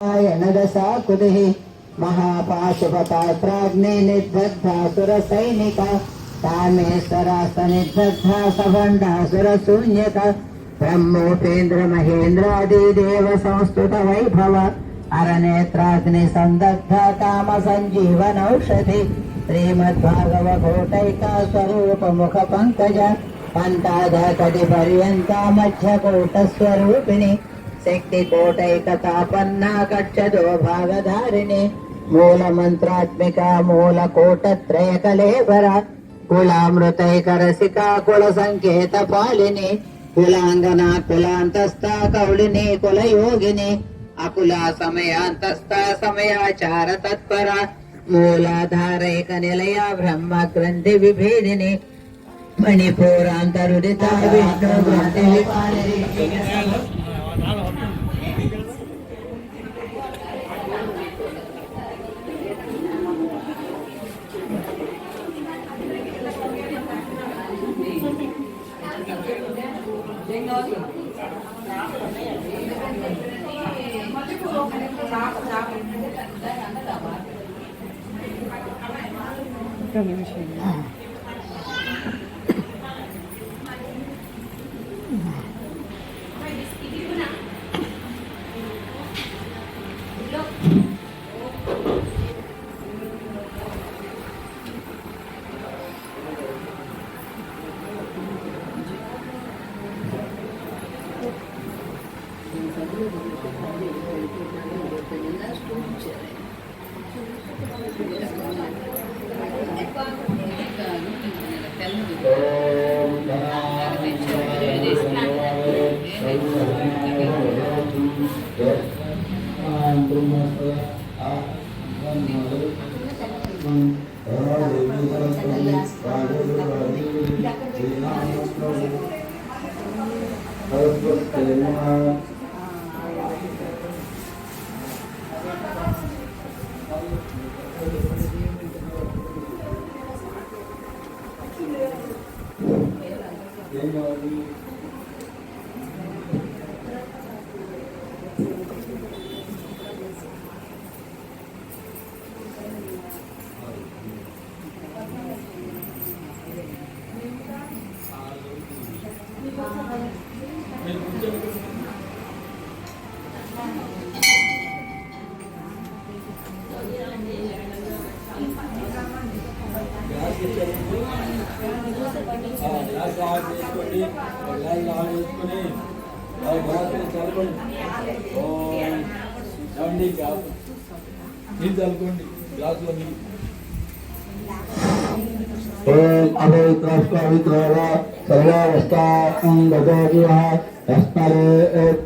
नदशाकुतिः महापाशुपतात्राग्ने निर्दग्धासुरसैनिका कामेश्वरास्तनिर्दग्धा सभण्डासुरशून्यका ब्रह्मोपेन्द्रमहेन्द्रादिदेव संस्तुतवैभव अरनेत्राग्निसन्दग्धा कामसञ्जीवनौषधि श्रीमद्भागवतोटैका स्वरूपमुखपङ्कज पन्ताधकटिपर्यन्ता मध्यकूटस्वरूपिणि शक्तिकोटैकतापन्ना गच्छदो भागधारिणी मूलमन्त्रात्मिका मूलकोटत्रयकलेवरा कुलामृतैकरसिका कुलसङ्केतपालिनी कुलाङ्गना कुलान्तस्था कौलिनी कुलयोगिनी अकुला समयान्तस्था समयाचार तत्परा मूलाधारैकनिलया ब्रह्मग्रन्थिविभेदिनी मणिपुरान्तरुदिता विष्णुग्रन्थिविपालिनी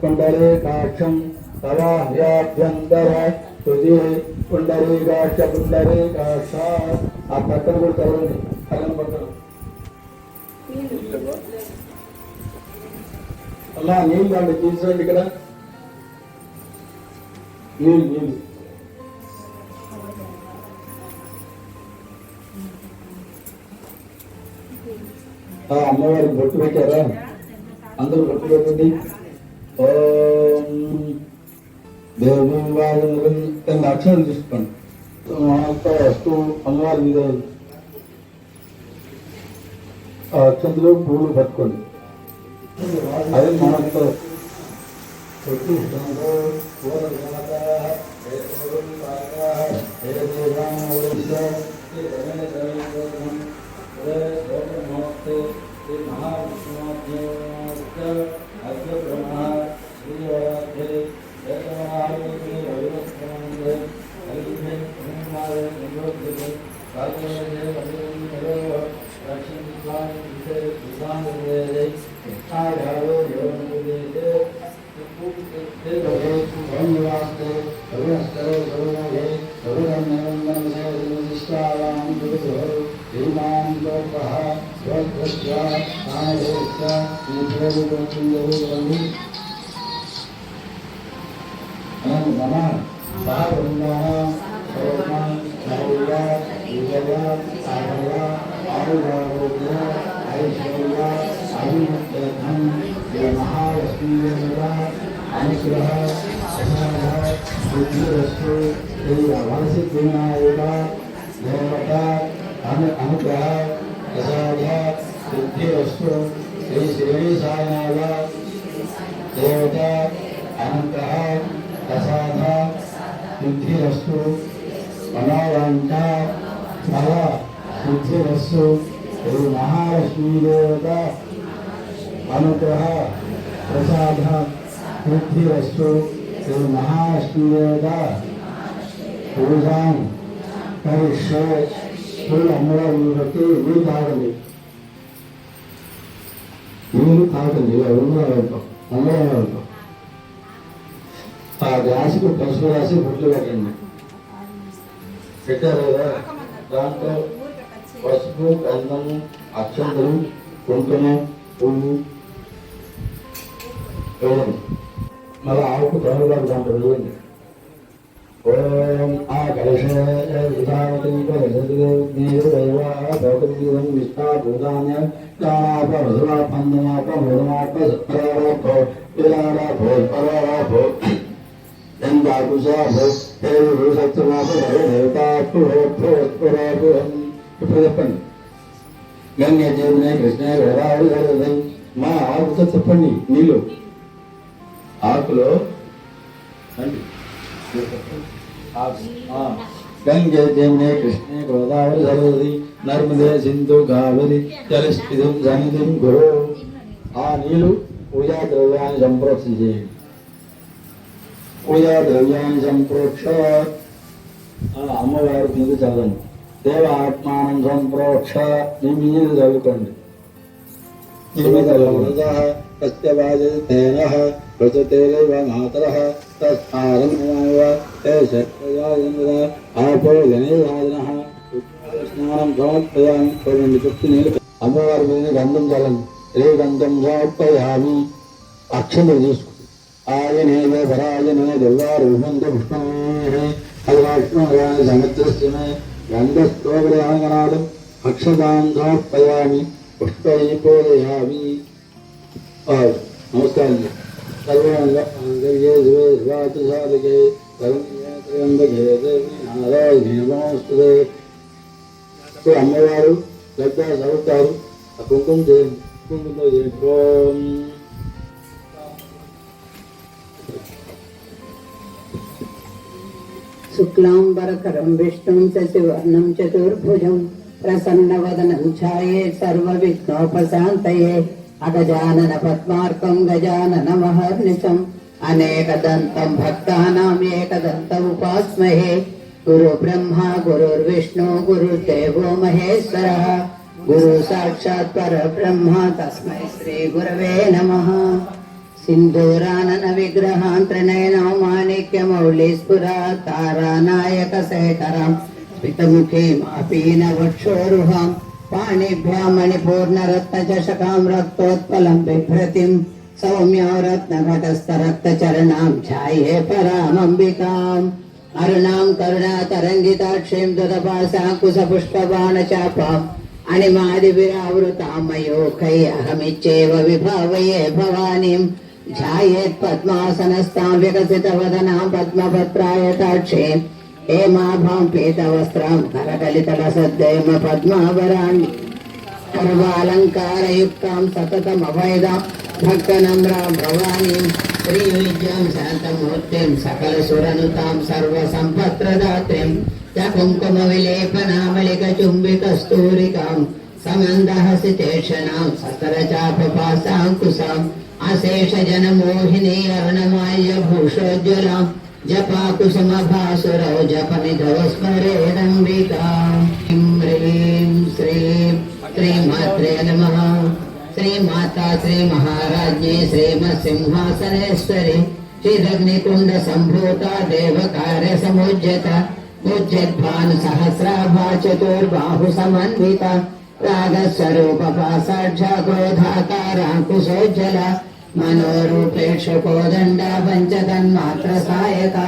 पुंडरीकाक्षं तवाभ्यंतर तुझे पुंडरीकाक्ष पुंडरीकाक्ष आ पत्तर को चलने अगन पत्तर अल्लाह नील वाले तीसरे लिखना नील नील అమ్మవారి బొట్టు పెట్టారా అందరూ బొట్టు పెట్టండి ఓం దేవం వాగం అక్షరం తీసుకోండి వస్తువు అమ్మవారి మీద అక్షంతలు పువ్వులు పట్టుకోండి అదే మనతో बुद्धिरस्तु श्री वरसिद्धिविनायक देवता अनुग्रह प्रसाद बुद्धिरस्तु श्री शिरडी साईनाथ देवता अनुग्रह प्रसाद बुद्धिरस्तु मनोवांछा फल बुद्धिरस्तु श्री महालक्ष्मी देवता अनुग्रह प्रसाद बुद्धिरस्तु श्री महालक्ष्मी देवता पूजा करिष्ये फुल अम्मवारी नीళ్ళు తాగండి అమ్మవారు ఆ గ్లాసుకు పసుపు రాసి బొట్లు పెట్టండి పెట్టారు కదా దాంట్లో పసుపు గంధము అక్షంతలు కుంకుమ పువ్వు వేయండి మళ్ళీ ఆవుకు తోడుగారు దాంట్లో వేయండి ఓం ఆ కలశం విష్ణా భూతాన్య ఇప్పుడు చెప్పండి గంగే దేవునే కృష్ణ గోదావరి మా ఆకుతో చెప్పండి నీళ్ళు ఆకులో गंगे जमुने कृष्णे गोदावरी सरस्वती नर्मदे सिंधु कावेरी जलस्थितिं सन्निधिं गुरु आ नीलु पूजा द्रव्याన్ని సంప్రోక్ష చేయండి పూజా ద్రవ్యాన్ని సంప్రోక్ష అమ్మవారి మీద చదవండి దేవ ఆత్మానం సంప్రోక్ష మీ మీద చదువుకోండి तस्वाजेन प्रचतेरैव मातरः तस्मादन्नमेव आपो जनेवादिनः स्नानं समर्पयामि చూడండి చెప్తూ నీళ్ళు అమ్మవారి మీద గంధం చల్లండి రే గంధం సమర్పయామి అక్షంతలు తీసుకుంది ఆయనేవ పరాయనే దివ్యారూపంత పుష్పమే అల్వాష్ణోగాని సమత్రస్యమే గంధస్తోగ్రహణాలు అక్షతాం సమర్పయామి పుష్పై పూజయామి నమస్కారం సర్వాంగే అమ్మవారు పెద్ద చదువుతారు ఆ కుంకుమ చేయండి కుంకుమతో చేయండి ఓం शुक्लांबरधरं विष्णुं शशिवर्णं चतुर्भुजं प्रसन्नवदनं ध्यायेत् सर्वविघ्नोपशान्तये अगजानन पद्मार्कं गजाननमहर्निशम् अनेकदन्तं भक्तानाम् एकदन्तम् उपास्महे गुरु ब्रह्मा गुरुर्विष्णु गुरुर्देवो महेश्वरः गुरु साक्षात् परब्रह्म तस्मै श्री गुरवे नमः सिंधूरानन विग्रहान् त्रिनयनो माणिक्यमौलिस्फुरा तारानायकशेखरं स्मितमुखीमापीनवक्षोरुहां पाणिभ्यां मणिपूर्णरत्नचषकां रक्तोत्पलं बिभ्रतिं सौम्यां रत्नघटस्थरक्तचरणां ध्याये परामम्बिकाम् अरुणां करुणातरङ्गिताक्षीं दुदपाशाङ्कुशपुष्पबाणचापाम् अणिमादिविरावृतां मयूखै अहमिच्छेव विभावये भवानीं ध्यायेत् पद्मासनस्थां विकसितवदनां पद्मपत्रायताक्षीं हेमाभां पीतवस्त्रां करकलितलसद्दैम पद्मावराणि सर्वालङ्कारयुक्तां सततमवैदां भक्तनम्रां भवानीं श्रीविद्यां शान्तमूर्तिं सकलसुरनुतां सर्वसम्पत्प्रदात्रीं कुङ्कुमविलेपनामलिकचुम्बिकस्तूरिकां समन्दहसितेक्षणां सकलचापपाशाङ्कुशाम् अशेषजनमोहिनी अरुणमाल्यभूषोज्ज्वलां जपाकुसुमभासुरौ जपनिधौ स्मरेदम्बिकां ह्रीं श्रीं श्रीमात्रे नमः श्रीमाता श्रीमहाराज्ञी श्रीमत्सिंहासनेश्वरी श्रीरग्निकुण्डसम्भूता देवकार्यसमुज्यता उज्जद्भानुसहस्राभा चतुर्बाहुसमन्विता रागस्वरूपा साक्षाक्रोधाकाराङ्कुशोज्ज्वला मनोरूपेक्षकोदण्डा पञ्चतन्मात्रसायका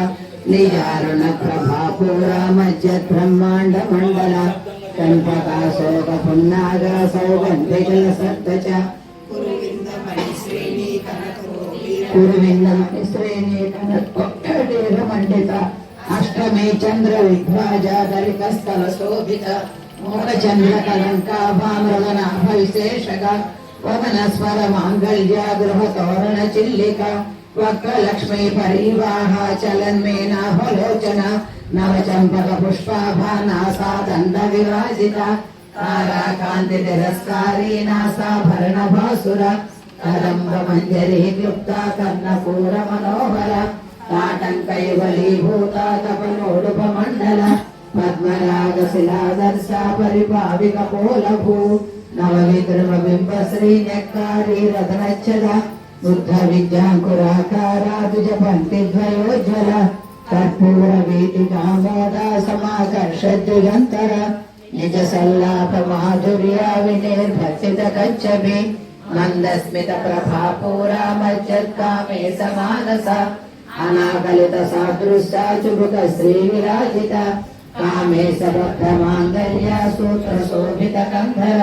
निजारुणप्रभापूरा मज्जद्ब्रह्माण्डमण्डला कण्ठकाशोकपुन्नागा सौगन्धिकलसत्तच कुरुविन्दमणिश्रेणी कनक మండిత అష్టమే చంద్ర విధ్వాజాదరికస్థల శోభిత మూఢ చంద్ర కలంకాభామృగనాభ విశేషక వదన స్వర మాంగళ్య గృహ తోరణ చిల్లిక వక్రలక్ష్మీ పరివాహ చలన్మేనాభలోచన నవచంపక పుష్పాభానాసాదండ విరాజిత తారాకాంతి తిరస్కారీ నాసాభరణ భాసుర కదంబ మంజరీ క్లుప్త కర్ణపూర మనోహర తాటంకైవలీభూత తపనోడుప మండల పద్మరాగ శిలాదర్శ పరిపావిక పోలభూ నవ విద్రుమ బింబ శ్రీ నెక్కారీ రతనచ్చద బుద్ధ విద్యాంకురాకారాదుజ పంక్తి ద్వయోజ్వల కర్పూర వీటికామోద సమాకర్షద్యుగంతర నిజ సల్లాప మాధుర్య వినిర్భర్తిత కచ్చభి మందస్మిత ప్రభాపూరా మజ్జత్కామే సమానస అనాకలిత సాదృశ్య చుబుక శ్రీ విరాజిత కామే సబద్ధ మాంగళ్య సూత్ర శోభిత కంధర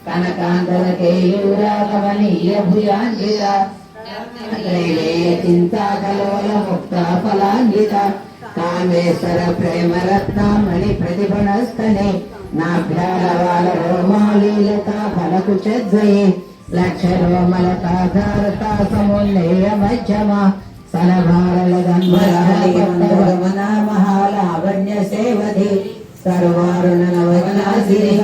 కనకాంతర కేయూర కమనీయ భుజాంగిత చింతా కలోల ముక్త ఫలాంగిత కామేశ్వర ప్రేమ రత్నామణి ప్రతిభనస్తనే నాభ్యాలవాల రోమాలీలత ఫలకు చద్వయే లక్ష రోమలతాధారత సమున్నేయ మధ్యమ సనభారల గంధరమన మహాలావణ్య సేవధి సర్వారుణ నవనాశిని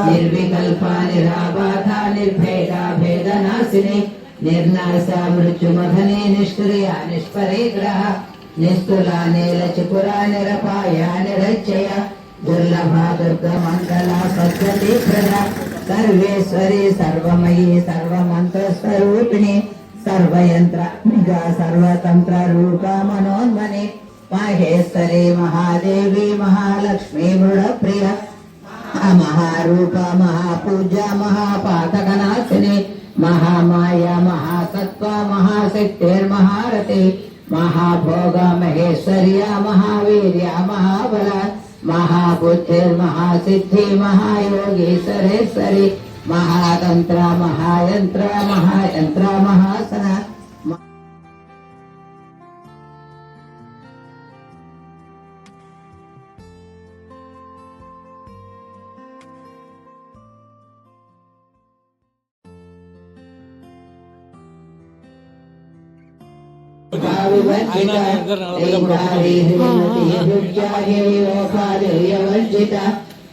నిర్వికల్ప నిరాబాధ నిర్భేద భేదనాశిని నిర్నాశ మృత్యుమధనే నిష్క్రియ నిష్పరిగ్రహ నిస్తుల నీలచిపుర నిరపాయ నిరచయ దుర్లభ దుర్గమండల సత్వతి ప్రద సర్వేశ్వరి సర్వమయీ సర్వమంత్రస్వరూపిణి సర్వయంత్ర సర్వతంత్ర రూప మనోన్మని మహేశ్వరి మహాదేవి మహాలక్ష్మి మృడప్రియ మహారూప మహాపూజ మహాపాతకనాశిని మహామాయ మహాసత్వ మహాశక్తిర్మహారతి మహాభోగ మహేశ్వర్య మహావీర్య మహాబల మహాబుద్ధిర్మహాసిద్ధి మహాయోగీశ్వరేశ్వరి మహాతంత్ర మహాయంత్ర మహాయంత్ర మహాసన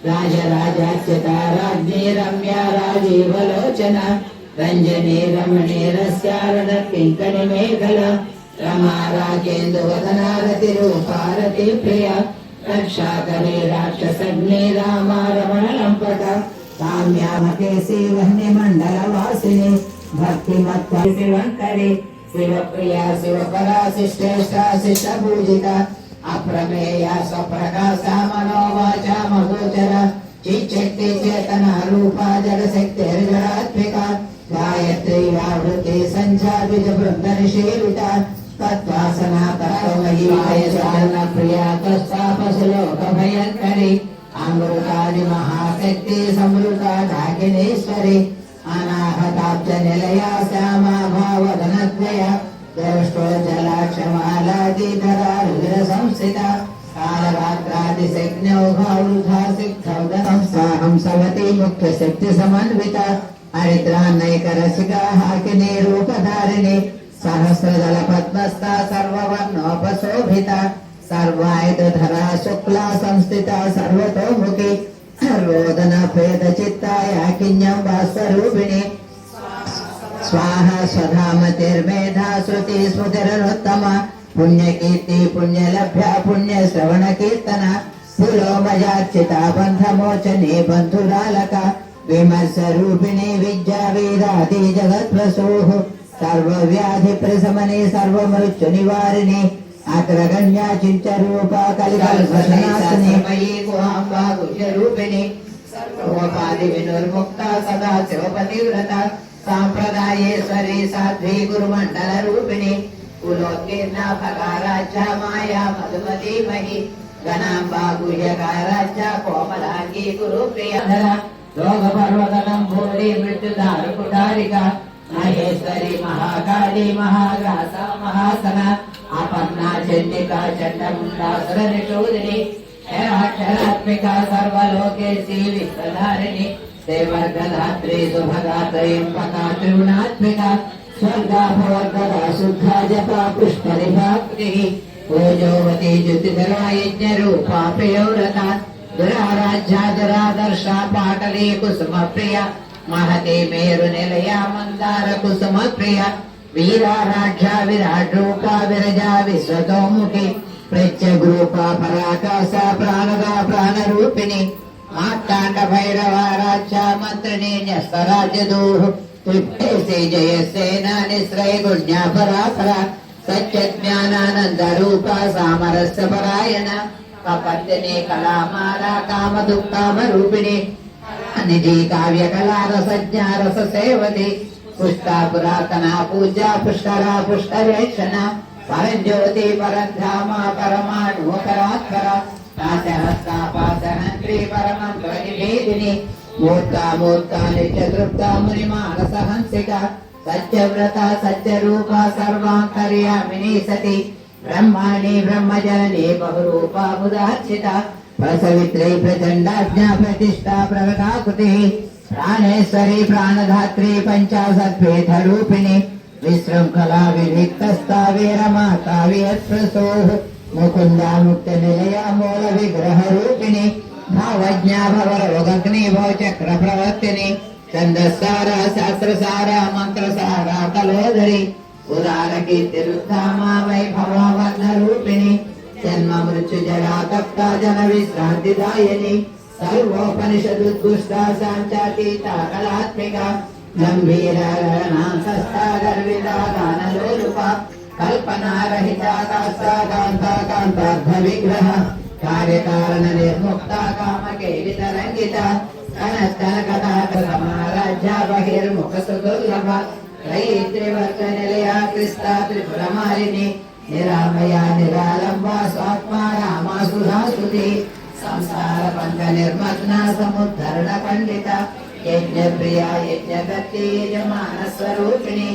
రాజరాజ్ఞీ రమ్య రాజీవలోచన రంజనీ రమణీ రస్యారణ కింకణి మేఘల రమా రాజేందు వదనారతి రూపారతి ప్రియ రక్షాకరి రాక్షసగ్ని రామ రమణ లంపట కామ్యామకేసి వహ్ని మండల వాసిని భక్తి మత్త శివంకరి శివప్రియ శివపరా శిష్టేష్ట శిష్ట పూజిత అప్రమేయ స్వప్రకాశ మనోవాచ మగోచర చిచ్చక్తి చేతన రూప జగశక్తి జడాత్మిక గాయత్రి వ్యావృతి సంధ్యాద్విజ బృంద నిషేవిత తత్వాసన తత్వమయీ ప్రియ తస్తాపసులోక భయంకరి అమృతాది మహాశక్తి సమృత ఢాకినేశ్వరి అనాహతాబ్జ నిలయ శ్యామా భావధనద్వయ ద్రష్టోజలాక్షమాలాదిధరా రుద్ర సంస్థిత కాలరాత్రాదిశక్నౌఘావృధాసిక్తౌదహంసవతి ముఖ్య శక్తి సమన్విత హరిద్రాన్నైకరసికా హాకిని రూపధారిణి సహస్రదళ పద్మస్థ సర్వవర్ణోపశోభిత సర్వాయుధరా శుక్లా సంస్థిత సర్వతోముఖి రోదన భేద చిత్తాయ కిన్యం స్వరూపిణి స్వాహ స్వధామతిర్మేధా శృతి స్మృతిరనుత్తమ పుణ్యకీర్తి పుణ్యలభ్య పుణ్య శ్రవణ కీర్తన పులోమయార్చిత బంధమోచనే బంధురాలక విమర్శ రూపిణి విద్యా వేదాది జగత్ప్రసూః సర్వవ్యాధి ప్రశమని సర్వమృత్యు నివారిణి అగ్రగణ్య చింత రూప కలికల్పనాశిని గుహాంబా గుహ్య రూపిణి సర్వోపాధి వినుర్ముక్త సదా శివపతివ్రత సాంప్రదాయేశ్వరి సాధ్వి గురుమండల రూపిణి కులోత్కీర్ణ భగారాజ్య మాయా మధుమతి మహి గణాంబా గుహ్యకారాజ్య కోమలాంగి గురు ప్రియధర రోగ పర్వతనం భూరి మృత్యుదారు కుటారిక మహేశ్వరి మహాకాళి మహాగ్రాస మహాసన अपन्ना चंडिका चंडमुंडासुर निषूदिनी क्षरात्मिका सर्वलोकेशी विश्वधारिणी देवर्गधात्री सुभगात्रयंपका त्रिगुणात्मिका स्वर्गाभवर्गदा शुद्धा जपा पुष्परिभाक्तिः ओजोवती ज्योतिधरा यज्ञरूपा प्रियव्रता दुराराध्या दुरादर्शा पाटली कुसुमप्रिया महती मेरुनिलया मन्दार कुसुमप्रिया वीराराध्या विराट्रूपा विरजा विश्वतोमुखी प्रत्यग्रूपा पराकाशा प्राणदा प्राणरूपिणी मार्ताण्ड भैरवाराध्या मन्त्रिणी न्यस्तराज्यदूः तुभ्यसे जयसेना निश्रय गुण्या परापरा सच्चज्ञानानंद रूपा सामरस्य परायण कपत्तिनी कलामाला काम दुःखाम रूपिणी निधि काव्य कला रसज्ञा रस सेवती पुष्टा पुरातना पूजा पुष्करा पुष्करेक्षणा परज्योति परधामा परमाणु परात्परा पाशहस्ता पाशहन्त्री परमन्त्र निवेदिनी मूर्ता मूर्ता नित्यतृप्ता मुनिमानस हंसिका सत्यव्रता सत्यरूपा सर्वान्तर्यामिनी सती ब्रह्माणि ब्रह्मजननी बहुरूपा मुदार्चिता प्रसवित्री प्रचण्डाज्ञा प्रतिष्ठा प्रकटाकृतिः प्राणेश्वरी प्राणधात्री पञ्चाशद्भेदरूपिणी विशृङ्खला विविक्तस्था वीरमाता वियत्प्रसोः मुकुन्दा मुक्तनिलया मूलविग्रहरूपिणी भावज्ञा भवरोगग्नि भवचक्रप्रवर्तिनी छन्दस्सारा शास्त्रसारा मन्त्रसारा कलोदरी उदार कीर्तिरुद्धामा वैभवा वर्णरूपिणी जन्म मृत्यु जरा तप्ता जन विश्रान्तिदायिनी सर्वोपनिषदुद्गुष्टा साञ्चातीता कलात्मिका गम्भीरगणांसस्था गर्विता गानलोलुपा कल्पना रहिता कास्ता कान्ता कान्तार्थविग्रह कार्यकारण निर्मुक्ता कामकेलितरङ्गिता कनस्तनकटाकसमाराज्या बहिर्मुखसुदुर्लभा त्रयीत्रिवर्गनिलया कृष्टा त्रिपुरमालिनी निरामया निरालम्बा स्वात्मा रामा सुधासुती संसार पंच निर्मग्ना समुद्धरण पंडिता यज्ञप्रिया यज्ञगति यजमान स्वरूपिणी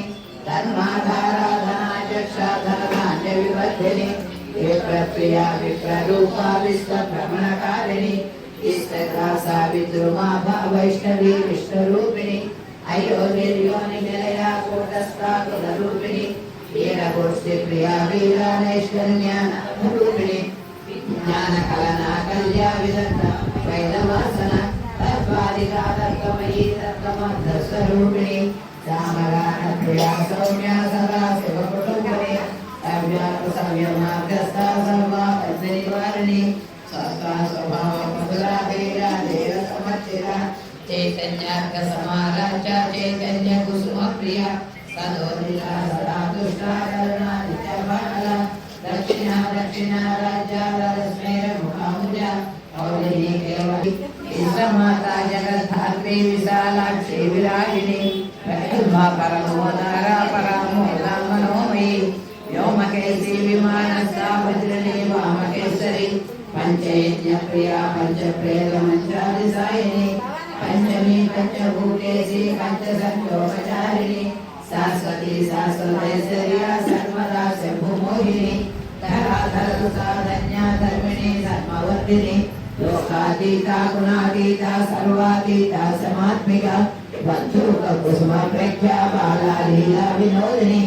धर्माधाराधना चक्षाधरधान्य विवर्धिनी विप्रप्रिया विप्ररूपा विश्वभ्रमणकारिणी इष्टग्रासा विद्रुमा वैष्णवी विष्णुरूपिणी अयोनिर्योनि निलया कूटस्था कुलरूपिणी वीरगोष्ठी प्रिया वीरानेश्वर्यानरूपिणी ज्ञानकलना कल्या विदग्धा वैदवासना तत्त्वादिका तत्त्वमयी तत्त्वमध्यस्वरूपिणी रामगानप्रिया सौम्या सदा शिवकुटुम्बिनी अव्याकुसव्यमार्गस्था सर्वा पद्मनिवारिणी सत्ता स्वभाव मधुरा धीरा धीर समर्चिता चैतन्यार्क समाराचा चैतन्य कुसुम प्रिया सदोदिता सदा दुष्टा करुणा नित्यबाला दक्षिणा दक्षिणा राजा रस्मेर मुखामुजा औलिनी केवली ईश्वरमाता जगद्धात्री विशालाक्षी विरागिनी प्रगल्भा परमोदारा परामोदा मनोमयी व्योमकेशी विमानस्था वज्रनी वामकेश्वरी पंचयज्ञ प्रिया पंचप्रेत मंत्रादिसायिनी पंचमी पंचभूतेशी पंचसंयोगचारिणी शाश्वती शाश्वतेश्वर्या सर्वदा शंभुमोहिनी धराधरसुता धन्या धर्मिणी धर्मवर्धिनी लोकातीता गुणातीता सर्वातीता समात्मिका बंधुक कुसुम प्रेख्या बाला लीला विनोदिनी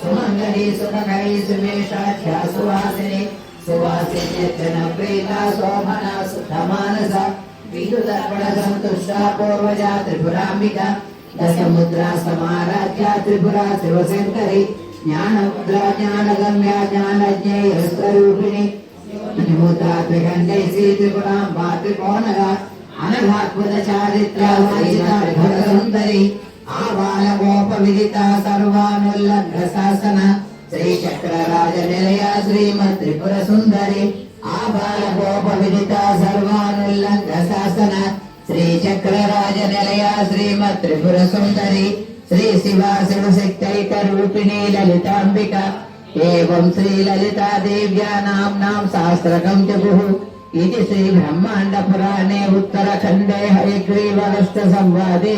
सुमंगली सुखकरी सुमेशाख्या सुवासिनी सुवासिन्यर्चन प्रीता शोभना सुखमानसा विद्युदर्पण संतुष्टा पूर्वजा त्रिपुराम्बिका दशमुद्रा समाराध्या त्रिपुरा शिवशंकरी ज्ञानमुद्रा ज्ञानगम्या ज्ञानज्ञेयस्वरूपिणी मुद्रा त्रिगण्डैसी त्रिपुराम्बा त्रिकोणगा अनघात्मज चारित्र्या सुन्दरी आबाल गोप विदिता सर्वानुल्लङ्घ शासन श्रीचक्रराज निलया श्रीमत् त्रिपुर सुन्दरी आबाल गोप विदिता सर्वानुल्लङ्घ शासन श्रीचक्रराज निलया श्रीमत् त्रिपुर सुन्दरी श्री शिवा शिवशक्तैक रूपिणी ललिताम्बिका एवं श्री ललिता देव्या नाम्नां सहस्रकं जगुः इति श्री ब्रह्मांड पुराणे उत्तरखंडे हयग्रीवगस्त्य संवादे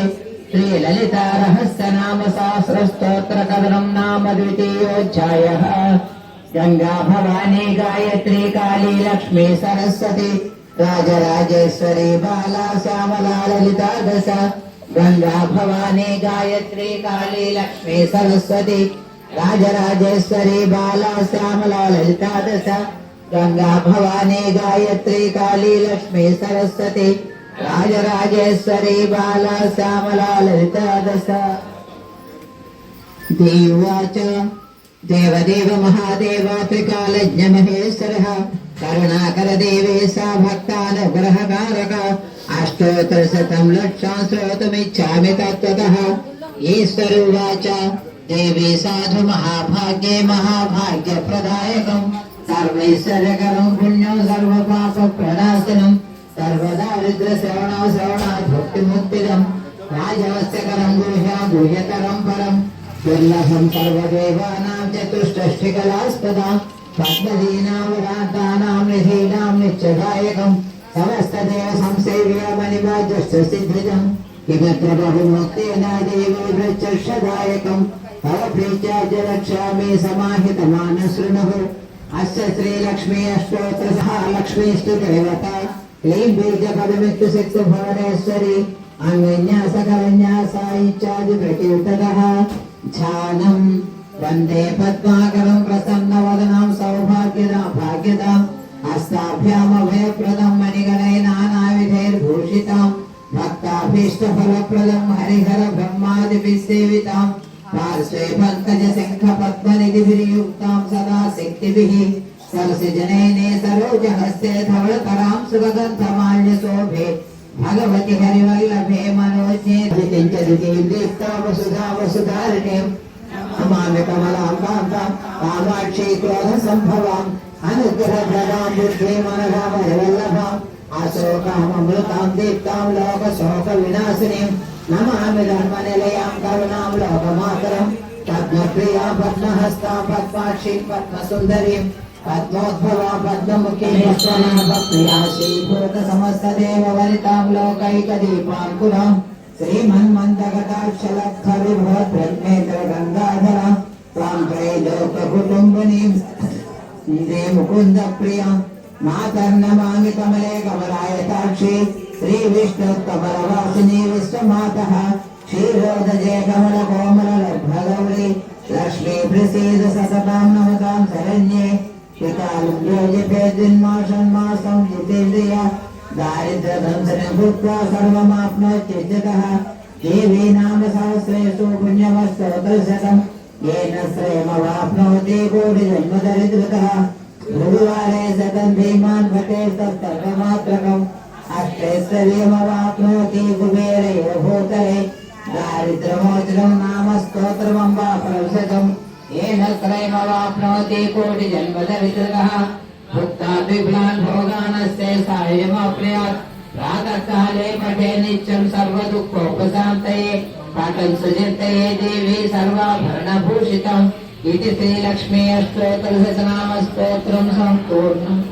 श्री ललिता रहस्य नाम सहस्र स्तोत्र कथनं नाम द्वितीयोऽध्यायः। गंगा भवानी गायत्री काली लक्ष्मी सरस्वती राजराजेश्वरी बाला श्यामला ललिता दश गंगा भवानी गायत्री काली लक्ष्मी सरस्वती राजराजेश्वरी बाला श्यामला ललिता दश गंगा भवानी गायत्री काली लक्ष्मी सरस्वती राजराजेश्वरी बाला श्यामला ललिता दश देवाच देवदेव महादेव त्रिकालज्ञ महेश्वरः करुणाकर देवेशा भक्तानुग्रहकारक अष्टोत्तरशतं लक्षं श्रोतुमिच्छामि तत्त्वतः ईश्वरोवाच देवी साधु महाभाग्ये महाभाग्यप्रदायकं सर्वैश्वर्यकरं पुण्यं सर्वपापप्रणाशनं सर्वदारिद्र्यश्रवणं श्रवणात् भुक्तिमुक्तिदं राजवस्यकरं गुह्यतरं परम् दुर्लभं सर्वदेवानां चतुष्षष्टिकलास्पदां पद्मदीनां विराटानां निधीनां नित्यदायकं समस्तदेव संसेव्यमणिवाद्यश्च सिद्धिदं किमत्र बहुमुक्तेन देवी प्रत्यक्षदायकं तव प्रीत्या च रक्षामि समाहितमानशृणुः अस्य श्रीलक्ष्मी अष्टोत्तरसः लक्ष्मीस्तु देवता क्लीं बीजपदमित्युसिक्तभुवनेश्वरी अन्विन्यासकरन्यासा इत्यादिप्रकीर्तनः ध्यानं वन्दे पद्माकरं प्रसन्नवदनं सौभाग्यदां भाग्यदां हस्ताभ्यामभयप्रदं मणिगणैर्नानाविधैर्भूषितां भक्ताभीष्टफलप्रदं हरिहर ब्रह्मादिभिः सेवितां पार्श्वे पङ्कजशङ्खपद्मनिधिभिर्युक्तां सदा शक्तिभिः सरसिजनयने सरोजहस्ते धवलतरां सुगन्धमाल्यशोभे भगवति हरिवल्लभे मनोज्ञे दितिञ्चदितीर्दीप्ता वसुधा वसुधारिणीं नमामि कमलां कान्तां कामाक्षी क्रोधसम्भवाम् अनुग्रहप्रदां बुद्धिमनघां हरिवल्लभाम् अशोकाममृतां दीप्तां लोकशोकविनाशिनीं नमामि धर्मनिलयां करुणां लोकमातरं पद्मप्रिया पद्महस्तां पद्माक्षीं पद्मसुन्दरीं पद्मोद्भवा पद्ममुखी प्रिया श्रीभूत समस्तदेव वनितां लोकैकदीपाङ्कुरां श्रीमन्मन्दगदाक्षलब्धविभवद्ब्रह्मेन्द्र गङ्गाधरां त्वां त्रैलोककुटुम्बिनीं श्री मुकुन्द प्रियां मातर्नमामि कमले कमलायताक्षी श्रीविष्णुकमलवासिनी विश्वमातः क्षीरोदजे कमलकोमललब्धगौरी लक्ष्मी प्रसीद सततां नमतां शरण्ये शिकालं योजिपेद्विन्मासं जितेन्द्रिया दारिद्र्यदंशनं भूत्वा सर्वमाप्नोत्यजतः देवी नाम सहस्रेषु पुण्यमस्तोत्रशतं येन श्रेयमवाप्नोति कोटिजन्मदरिद्रतः गुरुवारे शतं धीमान् भटे तत्सर्वमात्रकम् अष्टैश्वर्यमवाप्नोति कुबेरैव भूतले दारिद्र्यमोचनं नाम स्तोत्रमम्बा प्रविशतम् येन त्रयमवाप्नोति कोटिजन्मदरिद्रतः भुक्ता विप्लान् भोगानस्ते साहाय्यमाप्नुयात् प्रातःकाले पठे नित्यं सर्वदुःखोपशान्तये पाठं सुचिन्तये देवी सर्वाभरणभूषितम् इति श्रीलक्ष्मी अष्टोत्तरशतनामस्तोत्रं सम्पूर्णम्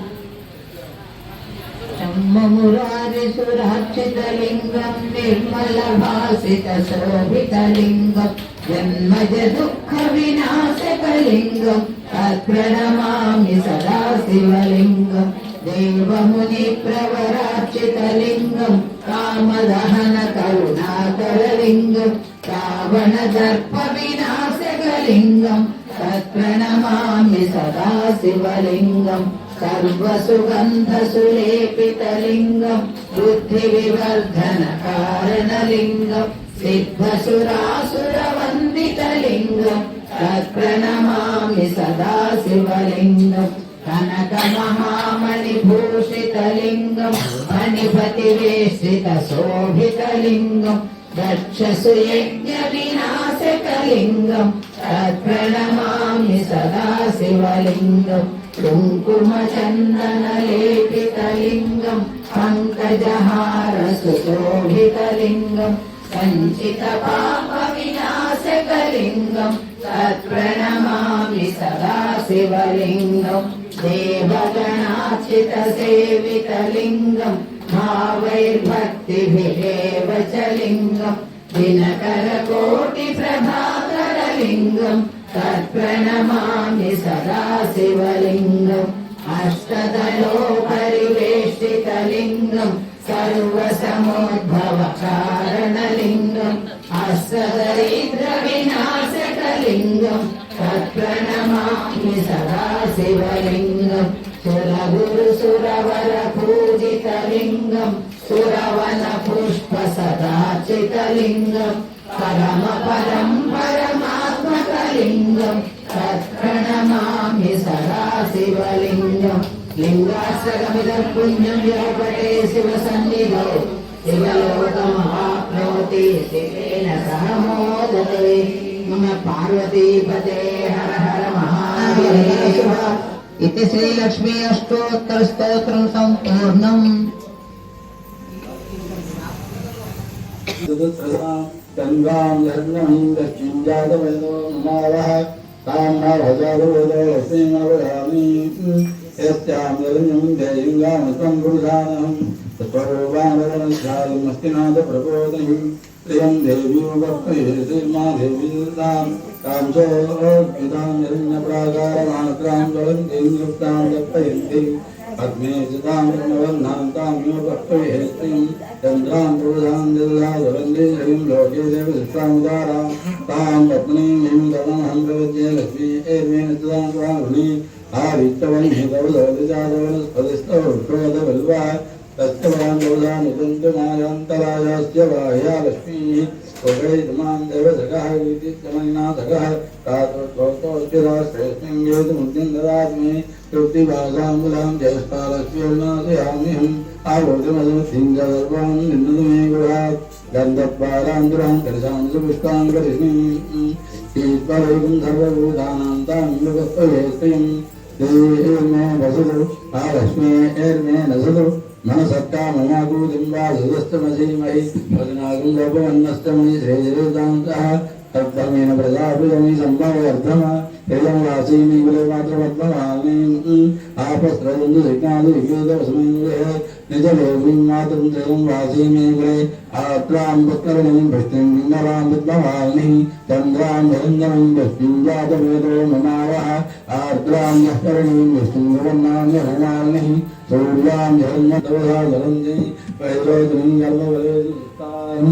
मुरारिसुरार्चितलिङ्गं निर्मलभासितशोभितलिङ्गं जन्मज दुःखविनाशकलिङ्गं तत्प्रणमामि सदा शिवलिङ्गं देवमुनिप्रवरार्चितलिङ्गं कामदहनकरुणाकरलिङ्गं रावणदर्पविनाशकलिङ्गं तत्प्रणमामि सदा शिवलिङ्गं सर्वसुगन्धसुलेपितलिङ्गं बुद्धिविवर्धनकारणलिङ्गं सिद्धसुरासुरवन्दितलिङ्गं तत्प्रणमामि सदा शिवलिङ्गं कनकमहामणिभूषितलिङ्गं मणिपतिवेष्टितशोभितलिङ्गं दक्षसुयज्ञविनाशकलिङ्गं तत्प्रणमामि सदा शिवलिङ्गं कुङ्कुमचन्दनलेपितलिङ्गं पङ्कजहारसुशोभितलिङ्गं सञ्चितपापविनाशकलिङ्गं तत्प्रणमामि सदा शिवलिङ्गं देवगणार्चितसेवितलिङ्गं भावैर्भक्तिभिरेव च लिङ्गं दिनकरकोटिप्रभाकरलिङ्गं तत्प्रणमामि सदा शिवलिङ्गम् अष्टदलोपरिवेष्टितलिङ्गम् सर्वसमुद्भवकारणलिङ्गम् अष्टदरिद्रविनाशकलिङ्गम् तत्प्रणमामि सदा शिवलिङ्गम् सुरगुरुसुरवरपूजितलिङ्गम् सुरवनपुष्पसदाचितलिङ्गम् परमपदं परमात्मकलिङ्गम् तत्प्रणमामि सदा शिवलिङ्गम् लिङ्गाश्रगमिदं पुण्यं योपटे शिवसन्निधौ शिवलोकमवाप्नोति शिवेन सह मोदते मम पार्वतीपते हर हर महादेव इति श्रीलक्ष्मी अष्टोत्तरस्तोत्रं सम्पूर्णम् गंगां धर्महीं दक्षिं जातवेदो नमावः तां न भजातवेदो लक्ष्मीमवगामि यस्यां जगन्यं जयिङ्गामस्तं पुरुषाणं तत्परोवानवनध्यायमस्तिनाथप्रबोधिनीं प्रियं देवीं वक्महे श्रीमादेवी तां कांसोऽद्भुतां हिरण्यप्राकारमात्रां ज्वलन्तीं युक्तां दर्पयन्तीं पद्मे चितां ब्रह्मवर्णां तां यो वक्महे श्रीं चन्द्रां पुरुषां दिल्लाजवल्ली श्रीं लोके देवदत्तामुदारां तां पत्नीं हिं गणमहं प्रवज्ये लक्ष्मी एर्मेण चितां स्वामिनी आवित्तवन्हि कवलौलिजादवनस्पतिस्तवृक्षोदवल्वा तत्त्ववान् गौदानुदन्तमायान्तरायास्य बाह्या लक्ष्मीः स्वगैतमां देवसखः विदित्यमनिनाथकः तातोद्भवतोऽस्तिराश्रेष्ठिं गेतुमुद्यं ददातु मे तृप्तिभासाम्बुलां जयस्तालक्ष्मीर्नाथयाम्यहम् आभोजमसमृद्धिं च सर्वां निन्दतु मे गुहात् गन्धद्वारान्तरां करिशां सुपुष्पां करिष्णीं ईश्वरेकं सर्वभूतानां तां मृगत्वये स्त्रीं देर्मे वसतु आलक्ष्मीर्मे नसतु मनसत्ता ममाकूतिम्बासुदस्तमसीमहि वदनागं गोपवन्नस्तमहि श्रीजरेतान्तः तद्धर्मेण प्रजापितमि सम्भवर्धम हृदं वासीमि कुलमात्रपद्मवाणीं आपस्त्रयन्तु सिग्नादु विद्युतवस्मैः निजदेवीं मातरं त्रयं वासीमि कुले आत्रां पुष्करणीं पुष्टिं लिङ्गवां पद्मवाणीं चन्द्रां हिरण्यमीं पुष्टिं जातवेदो ममावः आर्द्रां यःकरणीं पुष्टिं भुवन्नान्यहमालिनीः सूर्यां हिरण्यदोषा जलन्ति वैरोधिनीं गर्भवलेजुस्तां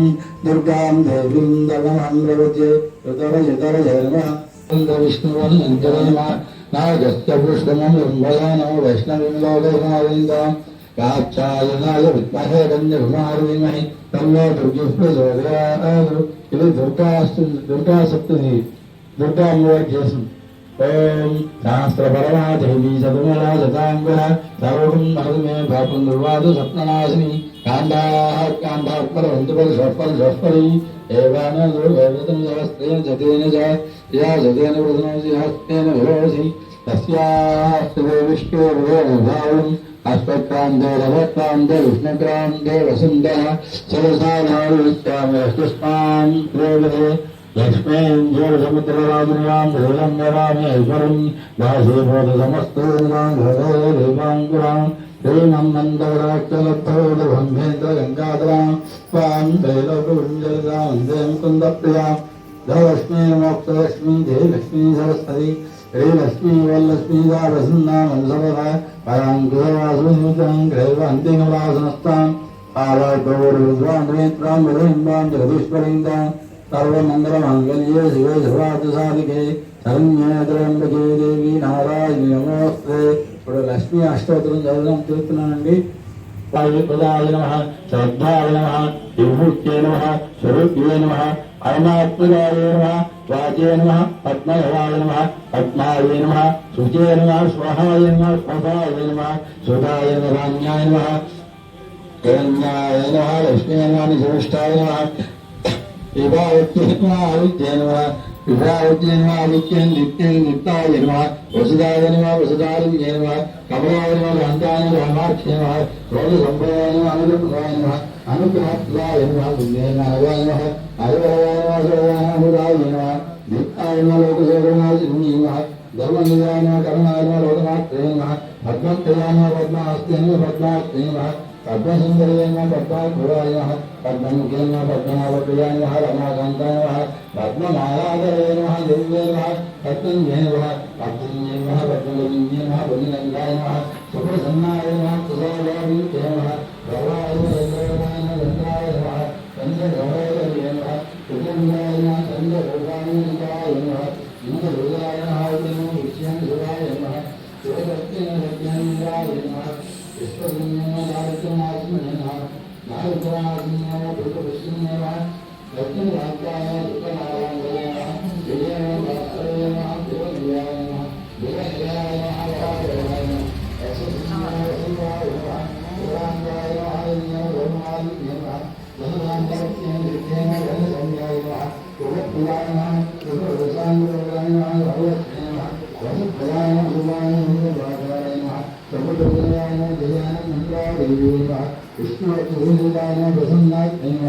दुर्गां देवीं दलमहं प्रवच्ये ऋतरजितरजय नमः विष्णुवन्मन्त्रणा नागस्य पुष्पमं ब्रह्मयानो वैष्णवीं लोकैर्नाविन्दां काक्षायनाय विद्महे कन्यकुमारीमहि तन्नो दुर्गिः प्रचोदयात् इति दुर्गासप्तमी दुर्गाम्बोर्घ्यसम् ओम शास्त्रपरमा देवी सतुमला सतांगः सर्वं महत्मे पापं दुर्वादु सप्तनाशिनी कान्दाः कान्दाः परवन्तुपरिषत्परि एवान दुर्गवतं सहस्रेण जतेन च या जतेन वृधनोसि हस्तेन विरोसि तस्यास्ते विष्णुर्वेदभावम् अश्वक्रान्ते रवक्रान्ते विष्णुक्रान्ते वसुन्धः सरसानावित्यामयष्टुष्मान् प्रेवते लक्ष्मीं ज्योतिसमुद्रराजुर्यां भूलं वरामि ऐश्वरं दासीभूतसमस्तूर्णां हृदयदेवाङ्कुरां श्रीमं मन्दवराक्षलब्धोदभङ्गेन्द्रगङ्गाधरां त्वां त्रैलोकविञ्जलितां दें कुन्दप्रियां धनलक्ष्मी मोक्षलक्ष्मी देवलक्ष्मी सरस्वती श्रीलक्ष्मी वल्लक्ष्मी दावसन्नां मनसवः पराङ्कुशवासुनिमितं ग्रैवान्तिकवासनस्तां आवागौरविद्वान्द्रेत्रां विरहिन्दां जगदीश्वरीन्दां सर्वमङ्गलमाङ्गल्ये शिवे सर्वार्थसाधिके शरण्ये त्र्यम्बके देवी नारायणि नमोऽस्ते ఇప్పుడు లక్ష్మీ అష్టోత్తరం చదవడం చూస్తున్నానండి. పదాయ నమః శ్రద్ధాయ నమః విభూత్యై నమః స్వరూప్యై నమః పరమాత్మయాయ నమః వాచే నమః పద్మయవాయ నమః పద్మాయ నమః శుచే నమః స్వహాయ నమః స్వభాయ నమః సుధాయ నమః రాజ్ఞాయ నమః హిరణ్యాయ నమః లక్ష్మీ నమః నిశ్రేష్టాయ నమః విభావత్యై నమః विभ्रावत्यै नमः आदित्यै नित्यै नित्याय नमः वसुदाय नमः वसुधारिण्यै नमः कमलाय नमः कान्ताय नमः कामाख्यै नमः क्रोधसम्भवाय नमः अनुग्रहाय नमः अनुग्रहप्रदाय नमः पुण्यनाराय नमः अयवराय नमः सर्वानामुदाय नमः दीप्ताय नमः लोकशोभनाय नमः धर्मनिधाय नमः करुणाय नमः लोकमात्रे नमः పద్మత్రయామ పద్మాస్త్యేన పద్మాస్త్యేన పద్మసుందరేణ పద్మాఘోరాయ పద్మముఖేన పద్మనాభప్రియాయ రమాకాంతాయ పద్మమాలాధరేణ దివ్యేన పద్మన్యేన పద్మన్యేన పద్మగోవిందేన పద్మగంగాయ సుప్రసన్నాయ సుధాదేవ ప్రవాయ చంద్రవాయ చంద్రాయ చంద్రగౌరవేణ సుగంధాయ చంద్రగౌరాయ ఇంద్రహృదయాయ విషయం శివాయ శివసత్యేన విశ్వజ్ఞానాత్మనేన నారదాత్మనేన పురుషునేన లక్ష్మీరాజ్యాయ సుఖనారాయణేన విజయేన భాస్కరేణ దేవదేవాయ దేవదేవాయ ఆరాధనాయ యశస్వినాయ శివాయ పురాణాయ ఆదిన్య బ్రహ్మాదిన్య ధనరాంతరస్య నిత్యేన ధనసంజ్ఞాయ సుఖప్రియాయ సుఖరసాంగరాయ భగవత్యేన వసుప్రదాయ భువాయ భాగాయ ప్రభుత్వాయ జయానందాదేవేన విష్ణువర్ధూతాయ ప్రసన్నాత్మేన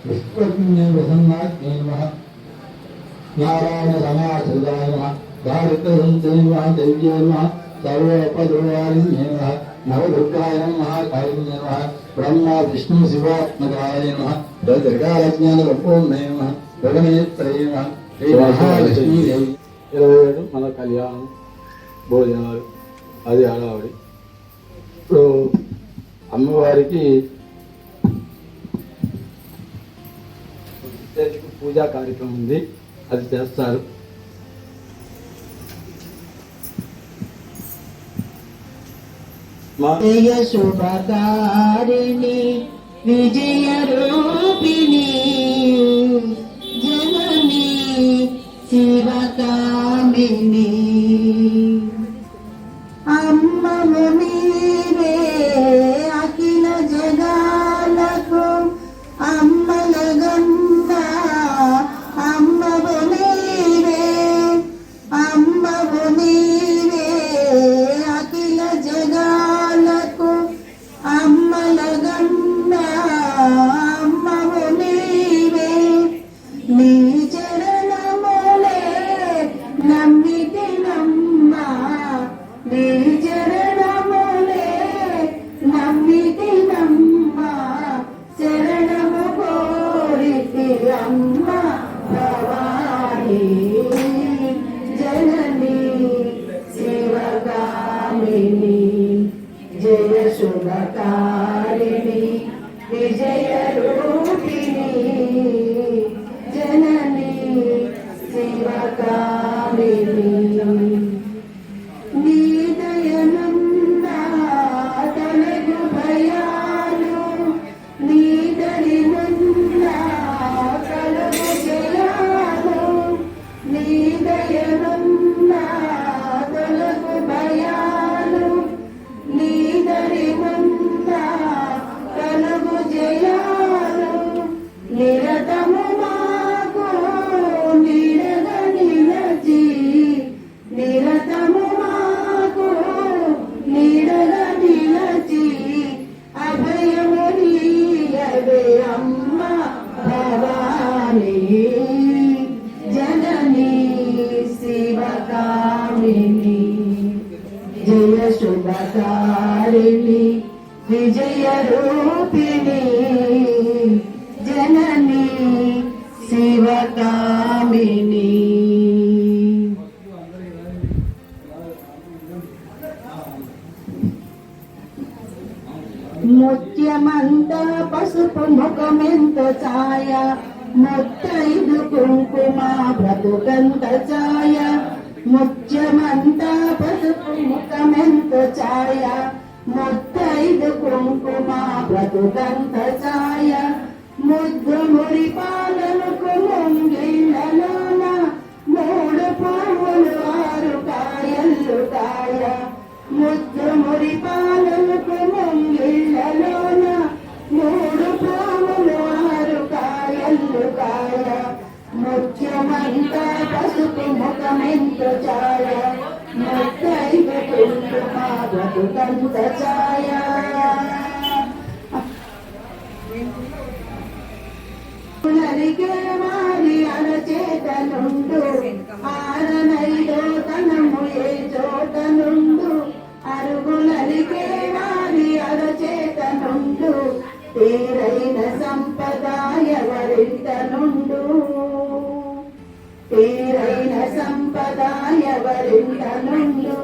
విష్ణుజ్ఞే ప్రసన్నాత్మేన నారాయణ సమాశ్రితాయ దారిద్ర్యంతేన దైవ్యేన సర్వోపద్రవారిణ్యేన నవదుర్గాయ మహాకారిణ్యేన బ్రహ్మ విష్ణు శివాత్మకాయ దుర్గాజ్ఞానరూపేణ గగనేత్రేణ శ్రీ మహాలక్ష్మీదేవి 27 మన కళ్యాణం భోజనాలు అది హడావిడి. ఇప్పుడు అమ్మవారికి పూజా కార్యక్రమం ఉంది, అది చేస్తారు. జయ శుభకారిణి విజయ రూపిణి జనని శివకామిని అమ్మము నీవే అఖిల జగాలకు అమ్మల గంగ అమ్మవు నీవే అమ్మవు నీవే అఖిల జగాలకు అమ్మల గంగ అమ్మవు నీవే నీ చరణములే నమ్మితి నమ్మ నీ చరణములే నమ్మితి నమ్మ శరణము కోరితి అమ్మ భవాని జనని శివకామిని జయ శుభకారిణి విజయ రూపిణి జనని శివకామిని నీ దయనున్న తొలగు భయాలు నీ దరినున్న కలుగు జయాలు నీ దయనున్న తొలగు భయాలు నీ దరినున్న కలుగు జయాలు నిరతము మాకు నిరగ నిలచి నిరతము మాకు నిరగ నిలచి అభయము నీయవే అమ్మ భవాని జనని శివకామిని జయ శుభకారిణి విజయ రూపిణి జనని శివకామిని ముత్యమంత పసుపు ముఖమెంత ఛాయ ముత్తైదు కుంకుమ బ్రతుకంత ఛాయ ముత్యమంత పసుపు ముఖమెంత ఛాయ ముత్తైదు కుంకుమ బ్రతుకంత ఛాయ ముద్దు మురి పాలలకు ముంగిళ్ళలోన మూడు పువ్వులు ఆరు కాయలు కాయ ముద్దు మురి పాలలకు ముంగిళ్ళలోన మూడు పువ్వులు ఆరు కాయలు కాయ ముత్యమంత పసుపు ముఖమెంత ఛాయ ముత్తైదు కుంకుమ బ్రతుకంత ఛాయ నరిగే తీరైన సంపద ఎవరింట నుండు, తీరైన సంపద ఎవరింట నుండు,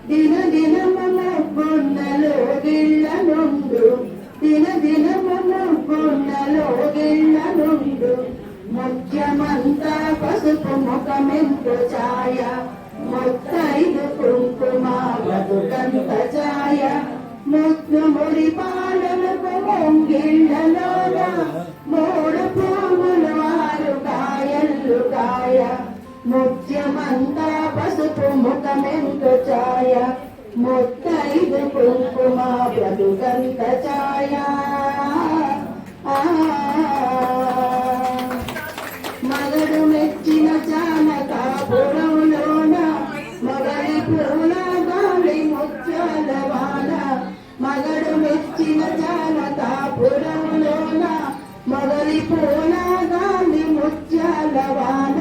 దిన దినమున గున్నలో గిళ్ళ నుండు, దిన దినమున గున్నలో గిళ్ళ నుండు. ముఖ్యమంతా పసుపు ముఖమెంతో ఛాయ, ముత్తైదు కుంకుమ బ్రతుకంత ఛాయ, ముద్దు ముడి పాలలకు ముంగిళ్ళలోన మూడు పువ్వులు ఆరు కాయలు కాయ. ముత్యమంతా పసుపు ముఖమెంతో ఛాయ, ముత్తైదు కుంకుమ బ్రతుకంత ఛాయ. మగడు మెచ్చిన జానకాపురంలోన మొగలి పూల గాలి ముత్యాల వాన, మగడు మెచ్చిన జానకాపురంలోన మొగలి పూల గాలి ముత్యాల వాన.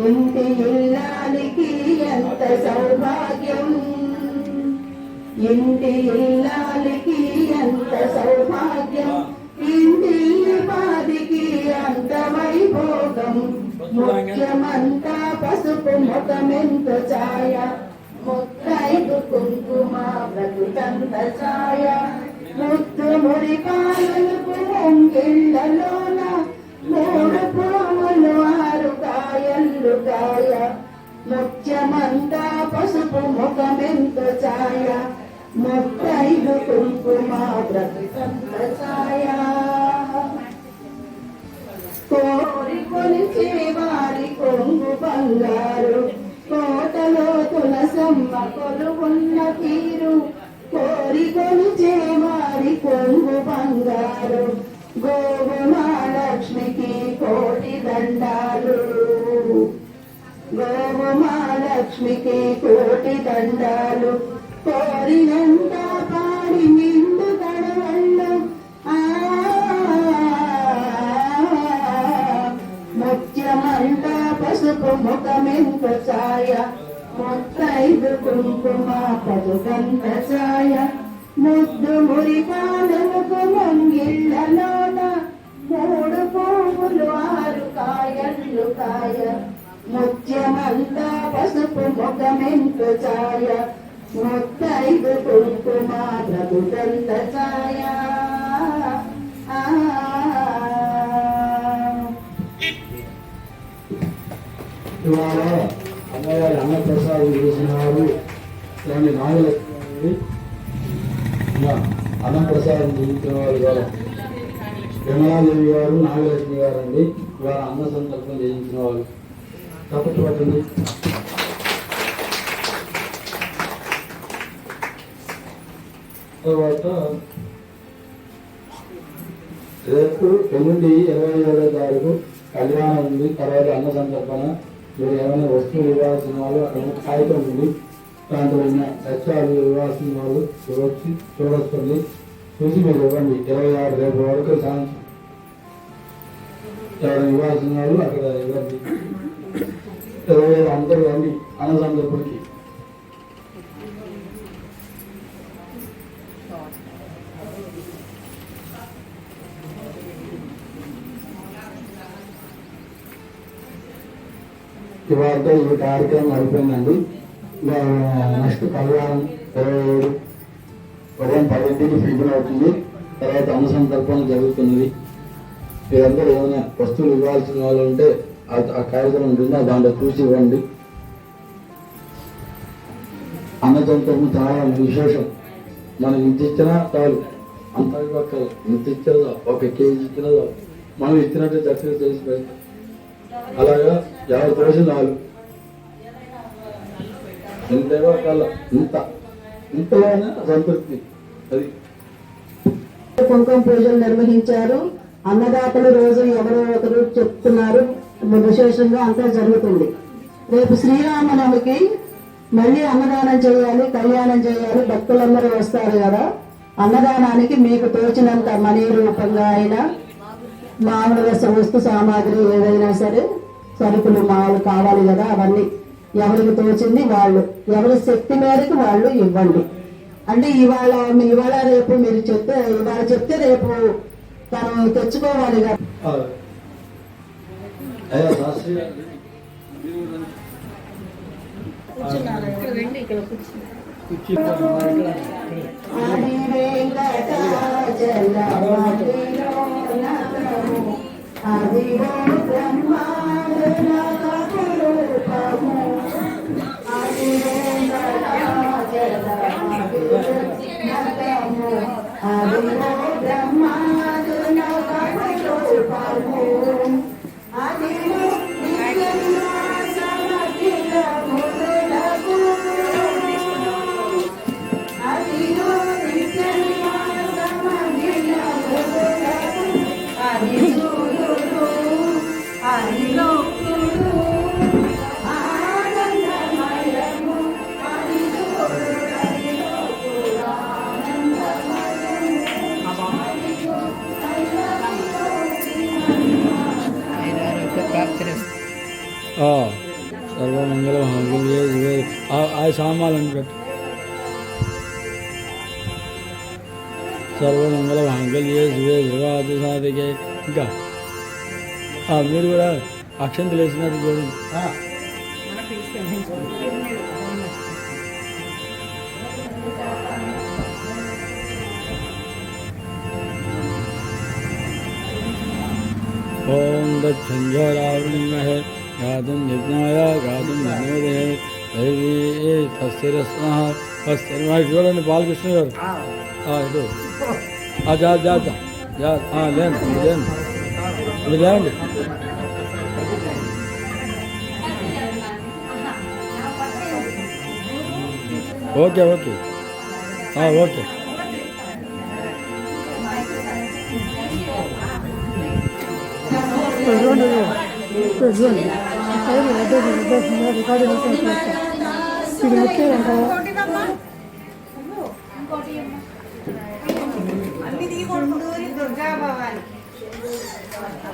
ఇంటి ఇల్లాలికి ఎంత సౌభాగ్యం, ఇంటి ఇల్లాలికి ఎంత సౌభాగ్యం, ఇంటి పాదికి అంత వైభోగం. ముఖ్యమంతా పసుపు ముఖమెంత ఛాయ, ముత్తైదు కుంకుమ బ్రతుకంత ఛాయ, ముద్దు ముడి పాలలకు ముంగిళ్ళలోన మూడు పువ్వులు ఆరు కాయలు కాయ. ముఖ్యమంతా పసుపు ముఖమెంత ఛాయ, ముత్తైదు కుంకుమ బ్రతుకంత ఛాయ. కోరి కొలిచే వారి కొంగు బంగారు, కోటలో తులసమ్మ కొలువున్న తీరు. కోరి కొలిచే వారి కొంగు బంగారు, గోవుమాలక్ష్మికి కోటి దండాలు, గోవుమాలక్ష్మికి కోటి దండాలు. కోరినంత పాడి నిండు గడవళ్ళు, ముత్యమంతా పసుపు ముఖమెంత ఛాయ, ముత్తైదు కుంకుమ బ్రతుకంత ఛాయ, ముద్దు మురి పాలలకు ముంగిళ్ళలోన మూడు పువ్వులు ఆరు కాయలు కాయ. ముత్యమంతా పసుపు ముఖమెంత ఛాయ, ముత్తైదు కుంకుమ బ్రతుకంత ఛాయ. ఇవాళ అమ్మవారి అన్నప్రసాదం చేసిన వారు దాన్ని నాగలక్ష్మి, అన్నప్రసాదం చేయించిన వారు ఇవాళ విమలాదేవి గారు, నాగలక్ష్మి గారు అండి. ఇవాళ అన్న సంతర్పణ చేయించిన వారు. తప్పట్టు పట్టండి. తర్వాత రేపు ఎల్లుండి 27వ తారీఖు కళ్యాణం ఉంది. తర్వాత అన్న సంతర్పణ. మీరు ఏమైనా వస్తువులు ఇవ్వాల్సిన వాళ్ళు అక్కడ కాగితం ఉంది, దాంట్లో ఉన్న లక్ష్యాలు ఇవ్వాల్సిన వాళ్ళు చూడొస్తుంది, చూసి మీరు ఇవ్వండి. 26 రేపు వరకు సాయంత్రం ఎవరైనా ఇవ్వాల్సిన వాళ్ళు అక్కడ ఇవ్వండి. 27 అందరూ రండి అన్న సందర్భానికి. ఇవాళ ఈ కార్యక్రమం అయిపోయిందండి. నెక్స్ట్ కళ్యాణం 27 ఉదయం 10ంటికి ఫ్రీగా అవుతుంది. తర్వాత అన్న సందర్భం జరుగుతున్నది. మీరందరూ ఏమైనా వస్తువులు ఇవ్వాల్సిన వాళ్ళు ఉంటే ఆ కార్యక్రమం ఉంటుందో దాంట్లో చూసి ఇవ్వండి. అన్న సందర్భం చాలా విశేషం. మనం ఇంత ఇచ్చినా చాలు, అంత ఇవ్వక్కర్లేదు. ఇంత ఇచ్చినదా 1 కేజీ ఇచ్చినదా మనం ఇచ్చినట్టే చక్కగా చేసి అలాగా ఎవరు పోసిన వాళ్ళు ఇంత ఇవ్వకల్లా, ఇంతలోనే సంతృప్తి. అది కుంకుమ పూజలు నిర్వహించారు. అన్నదాతలు రోజు ఎవరో ఒకరు చెప్తున్నారు. విశేషంగా అంతా జరుగుతుంది. రేపు శ్రీరామనవమికి మళ్ళీ అన్నదానం చేయాలి, కళ్యాణం చేయాలి. భక్తులందరూ వస్తారు కదా. అన్నదానానికి మీకు తోచినంత మనీ రూపంగా అయినా మామూలుగా వస్తు సామాగ్రి ఏదైనా సరే, సరుకులు మామూలు కావాలి కదా, అవన్నీ ఎవరికి తోచింది వాళ్ళు, ఎవరి శక్తి మేరకు వాళ్ళు ఇవ్వండి. అంటే ఇవాళ రేపు మీరు ఇవాళ చెప్తే రేపు తను తెచ్చుకోవాలి కదా. అయ్యా శాస్త్రి ఆది వెంకటాచలమతిలోనతము ఆదివో బ్రహ్మాండనాథరూపము ఆది వెంకటాచలమతిలోనతము ఆదివో బ్రహ్మాండనాథరూపము ఆదివో సర్వమంగళ మంగళ్యే శివే ఆ సామాలను పెట్టు సర్వమంగళ మంగళ్యే శివే శివాది సాధికే ఇంకా మీరు కూడా అక్షంతలు వేసినట్టు చూడండి. ఓం దక్షంజోరావృణిమహే గాతుం యజ్ఞాయ గాతుం వినోదే దైవీ తస్తిరస్మః తస్తిర్మహ. చూడండి బాలకృష్ణ గారు ఇటు లేండి మీరు లేండి. Okay okay okay.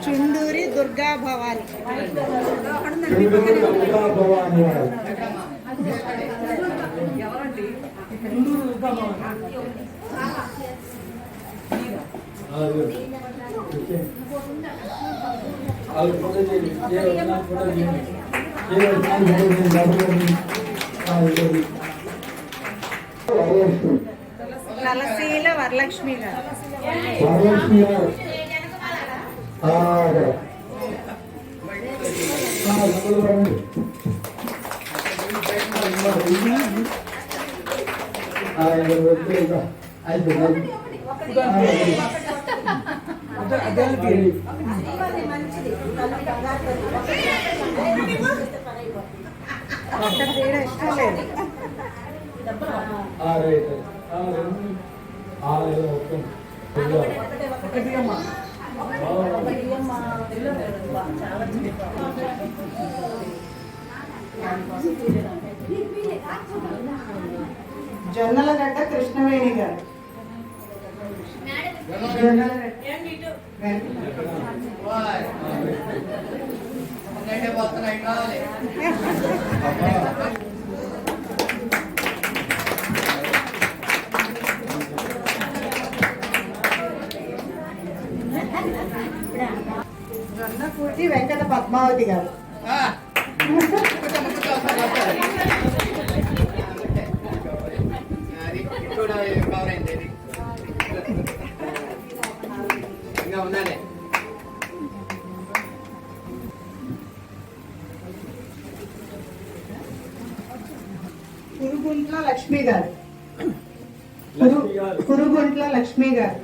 Chunduri Durga Bhavani Nalasheela Varalakshmi గారు ఇష్టం లేదు. జొన్నలగడ్డ కృష్ణవేణి గారు జొన్నకూటి వెంకట పద్మావతి గారు కురుగుంట్ల లక్ష్మి గారు కురుగుంట్ల లక్ష్మి గారు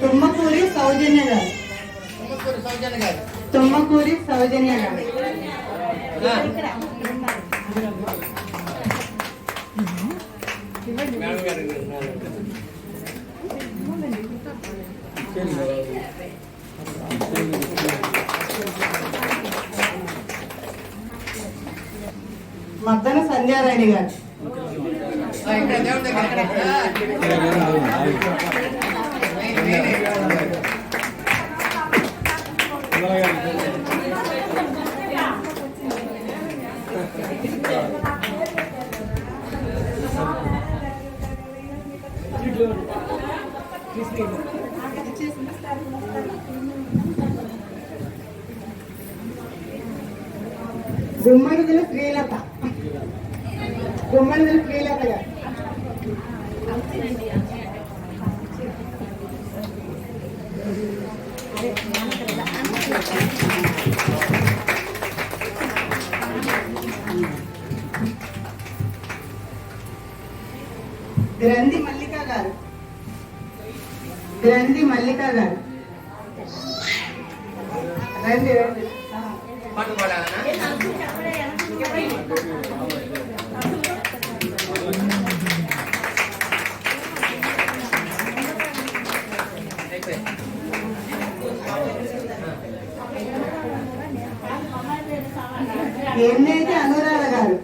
తుమ్మకూరి సౌజన్య గారు తుమ్మకూరి సౌజన్య గారు మద్దన సంధ్యారాణి గారు గుమ్మడిదల శ్రీలత. గుమ్మడిదల శ్రీలత గారు. గ్రంథి మల్లిక గారు. గ్రంథి మల్లిక గారు. రండి రండి. ఎన్నైతే అనురాధ గారు.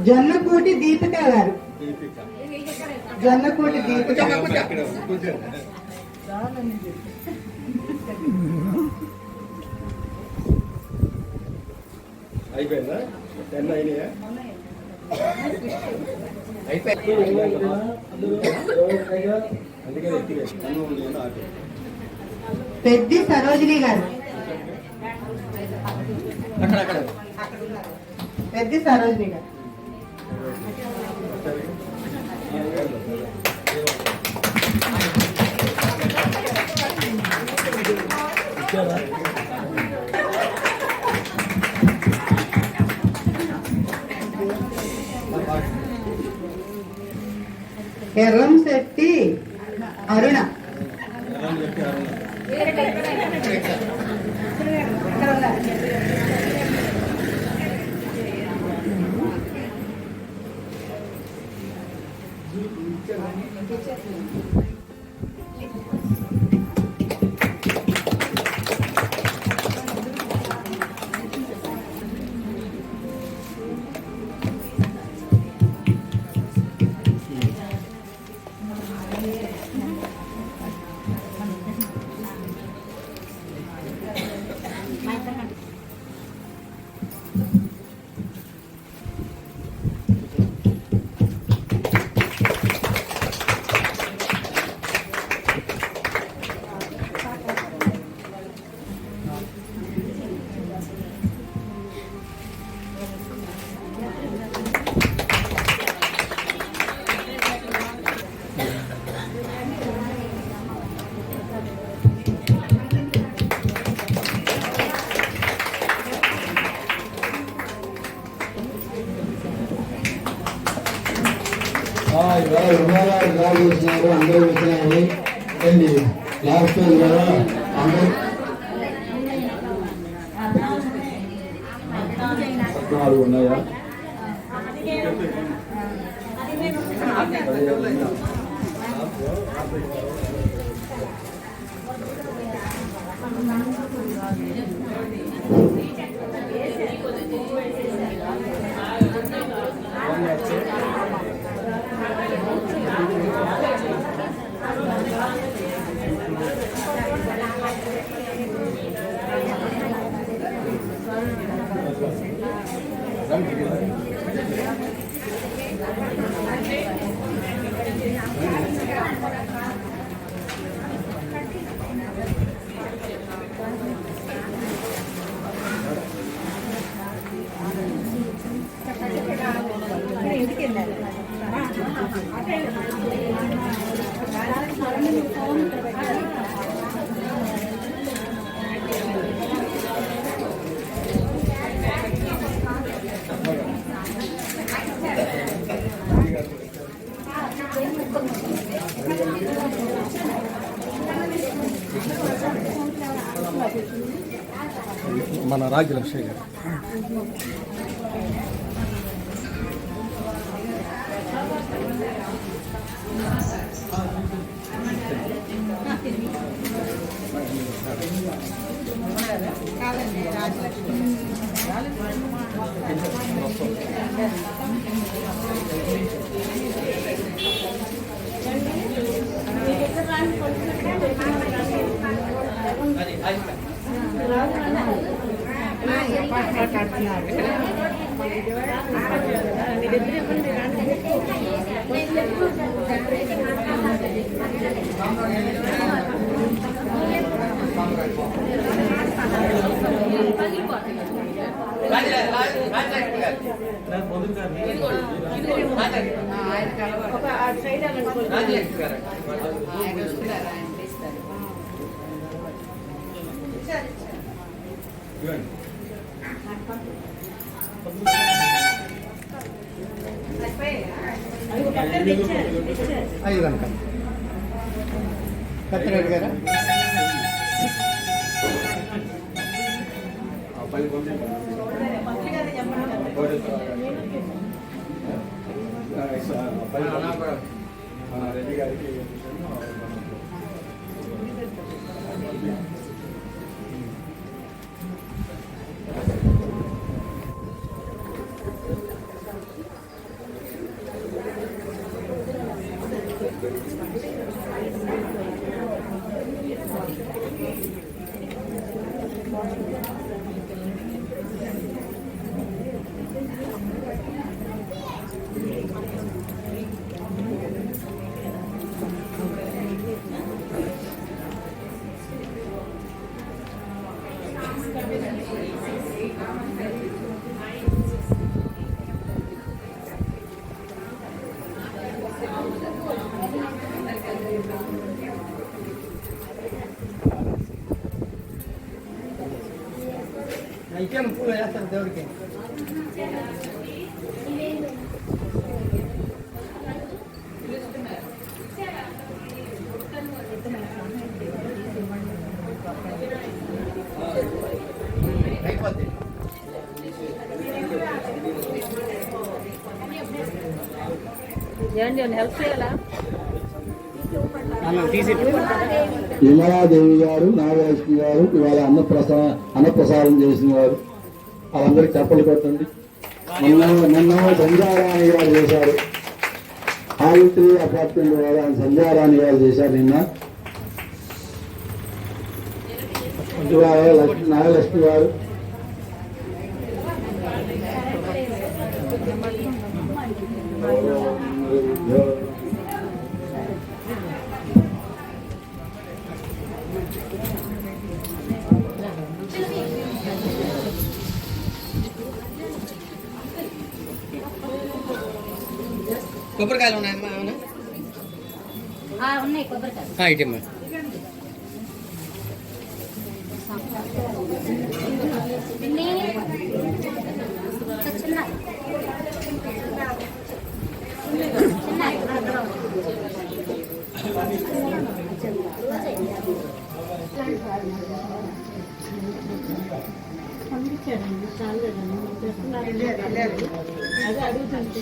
జొన్నకోటి దీపిక గారు. జొన్నకోటి దీపిక. అయిపోయిందా? 10 అయినాయా? పెద్ది సరోజిని గారు. పెద్ది సరోజిని గారు. ఎర్రం శెట్టి అరుణ. ఇవాళ రుణాలు డ్రా చేసినారు, అందరూ వచ్చినాయి. లాస్ట్ కదా అందరూ 14 ఉన్నాయా? మన రాగి లక్ష్మి గారు. ఐదు కనుక కత్తిరెడ్డి గారా రెడ్డి గారికి ఇంకేం పూలు వేస్తారు దేవుడికి అయిపోద్ది హెల్ప్ చేయాలా విమలాదేవి గారు, నాగలక్ష్మి గారు ఇవాళ అన్నప్రసాదం చేసిన వారు. వాళ్ళందరికీ చప్పలు కొట్టండి. నిన్న సంధ్యారాణి గారు చేశారు. హాలిట్రీ అపార్ట్మెంట్ వారు సంధ్యారాణి గారు చేశారు నిన్న. ఇవాళ నాగలక్ష్మి గారు, కొబ్బరికాయలు ఉన్నాయమ్మా ఏమన్నా ఉన్నాయి కొబ్బరికాయలు ఇటమ్మా అదే అడుగుతుంది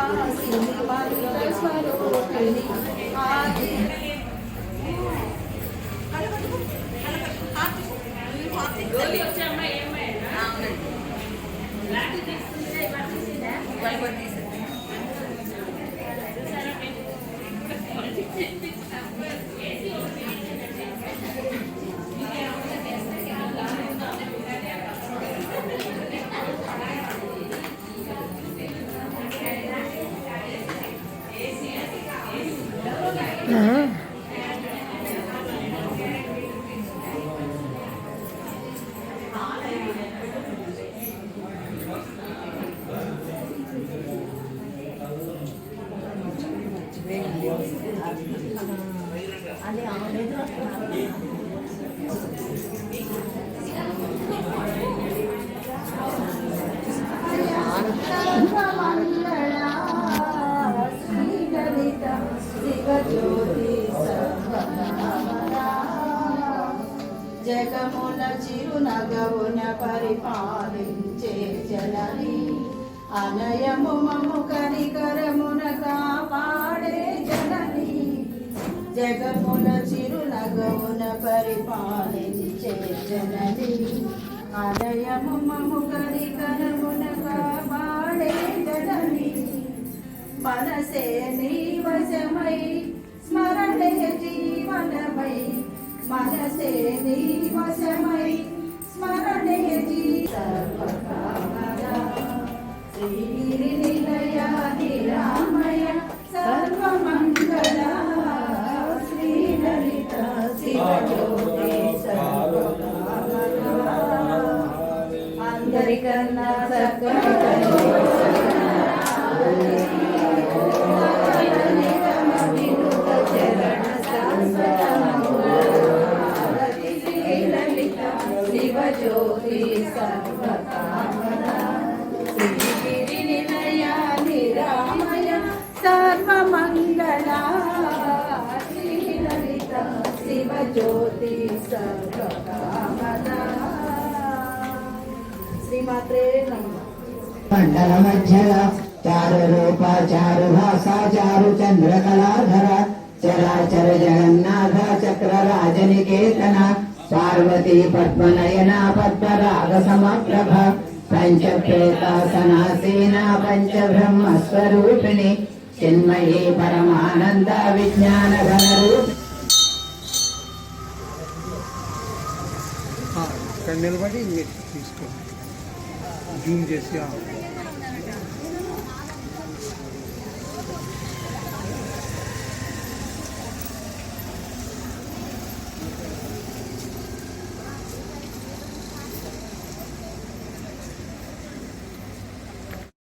నివాసిని మంగళ స్వరూపిణి ఆది జగమున చిరునగవున పరిపాలించే జనని అనయము మము కనికరమున కాపాడే జనని జగమున చిరునగవున పరిపాలించే జనని అనయము మము కనికరమున కాపాడే జనని మనసే నీ వశమై స్మరణే జీవనమై మనసే నీ వశమై స్మరణే సర్వకామదా శ్రీగిరి నిలయ నిరామయ సర్వమంగళ శ్రీలలిత శివజ్యోతి సర్వకామదా అందరికన్నా శివజ్యోతి సర్వకామదా శ్రీగిరి నిలయ నిరామయ సర్వమంగళ శ్రీలలిత శివజ్యోతి సర్వకామదా శ్రీమాత్రే నమః. మండల మధ్యల చారు రూప చారు భాష చారు చంద్రకళాధర చరాచర జగన్నాథ చక్ర రాజనికేతన పార్వతీ పద్మనయన పద్మరాగ సమప్రభ పంచప్రేతాసనాసీన పంచబ్రహ్మస్వరూపిణి చిన్మయీ పరమానంద విజ్ఞాన ఘనరూపి ఇక్కడ నిలబడి మీరు తీసుకోండి జూమ్ చేసి